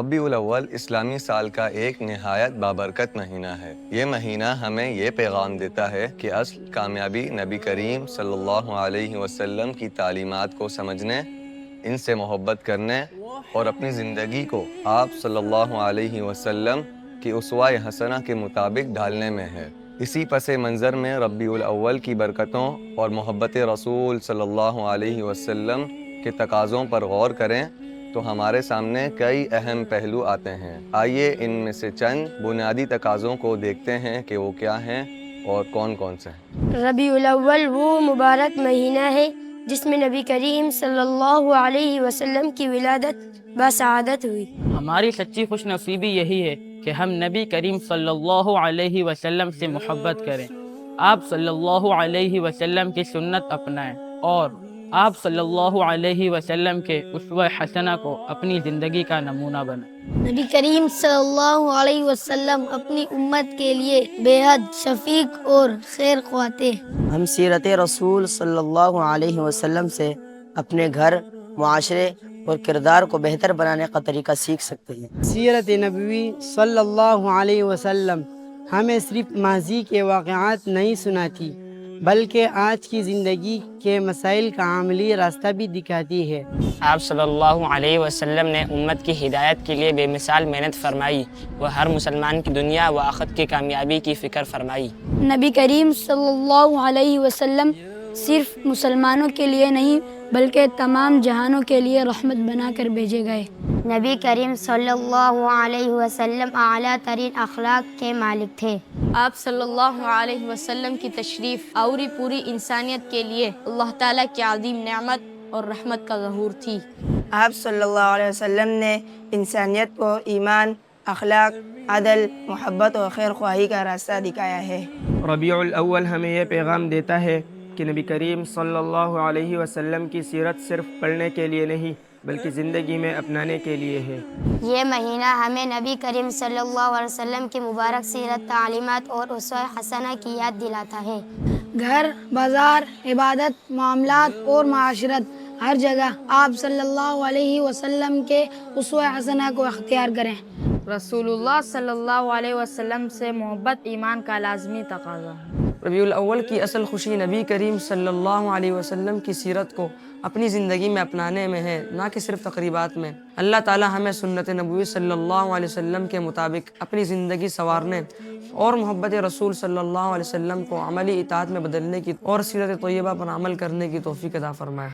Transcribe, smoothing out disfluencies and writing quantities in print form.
ربیع الاول اسلامی سال کا ایک نہایت بابرکت مہینہ ہے۔ یہ مہینہ ہمیں یہ پیغام دیتا ہے کہ اصل کامیابی نبی کریم صلی اللہ علیہ وسلم کی تعلیمات کو سمجھنے، ان سے محبت کرنے اور اپنی زندگی کو آپ صلی اللہ علیہ وسلم کی اسوہ حسنہ کے مطابق ڈھالنے میں ہے۔ اسی پس منظر میں ربیع الاول کی برکتوں اور محبت رسول صلی اللہ علیہ وسلم کے تقاضوں پر غور کریں تو ہمارے سامنے کئی اہم پہلو آتے ہیں۔ آئیے ان میں سے چند بنیادی تقاضوں کو دیکھتے ہیں کہ وہ کیا ہیں اور کون کون سے ہیں۔ ربیع الاول وہ مبارک مہینہ ہے جس میں نبی کریم صلی اللہ علیہ وسلم کی ولادت بسعادت ہوئی۔ ہماری سچی خوش نصیبی یہی ہے کہ ہم نبی کریم صلی اللہ علیہ وسلم سے محبت کریں، آپ صلی اللہ علیہ وسلم کی سنت اپنائیں اور آپ صلی اللہ علیہ وسلم کے اسوہ حسنہ کو اپنی زندگی کا نمونہ بنائیں۔ نبی کریم صلی اللہ علیہ وسلم اپنی امت کے لیے بے حد شفیق اور خیر خواہ تھے۔ ہم سیرت رسول صلی اللہ علیہ وسلم سے اپنے گھر، معاشرے اور کردار کو بہتر بنانے کا طریقہ سیکھ سکتے ہیں۔ سیرت نبوی صلی اللہ علیہ وسلم ہمیں صرف ماضی کے واقعات نہیں سناتی بلکہ آج کی زندگی کے مسائل کا عملی راستہ بھی دکھاتی ہے۔ آپ صلی اللہ علیہ وسلم نے امت کی ہدایت کے لیے بے مثال محنت فرمائی، وہ ہر مسلمان کی دنیا و آخرت کی کامیابی کی فکر فرمائی۔ نبی کریم صلی اللہ علیہ وسلم صرف مسلمانوں کے لیے نہیں بلکہ تمام جہانوں کے لیے رحمت بنا کر بھیجے گئے۔ نبی کریم صلی اللہ علیہ وسلم اعلیٰ ترین اخلاق کے مالک تھے۔ آپ صلی اللہ علیہ وسلم کی تشریف آوری پوری انسانیت کے لیے اللہ تعالیٰ کی عظیم نعمت اور رحمت کا ظہور تھی۔ آپ صلی اللہ علیہ وسلم نے انسانیت کو ایمان، اخلاق، عدل، محبت اور خیر خواہی کا راستہ دکھایا ہے۔ ربیع الاول ہمیں یہ پیغام دیتا ہے کہ نبی کریم صلی اللہ علیہ وسلم کی سیرت صرف پڑھنے کے لیے نہیں بلکہ زندگی میں اپنانے کے لیے ہے۔ یہ مہینہ ہمیں نبی کریم صلی اللہ علیہ وسلم کی مبارک سیرت، تعلیمات اور اسوہ حسنہ کی یاد دلاتا ہے۔ گھر، بازار، عبادت، معاملات اور معاشرت، ہر جگہ آپ صلی اللہ علیہ وسلم کے اسوہ حسنہ کو اختیار کریں۔ رسول اللہ صلی اللہ علیہ وسلم سے محبت ایمان کا لازمی تقاضا ہے۔ ربیع الاول کی اصل خوشی نبی کریم صلی اللہ علیہ وسلم کی سیرت کو اپنی زندگی میں اپنانے میں ہے، نہ کہ صرف تقریبات میں۔ اللہ تعالی ہمیں سنت نبوی صلی اللہ علیہ وسلم کے مطابق اپنی زندگی سنوارنے اور محبت رسول صلی اللہ علیہ وسلم کو عملی اطاعت میں بدلنے کی اور سیرت طیبہ پر عمل کرنے کی توفیق عطا فرمائے۔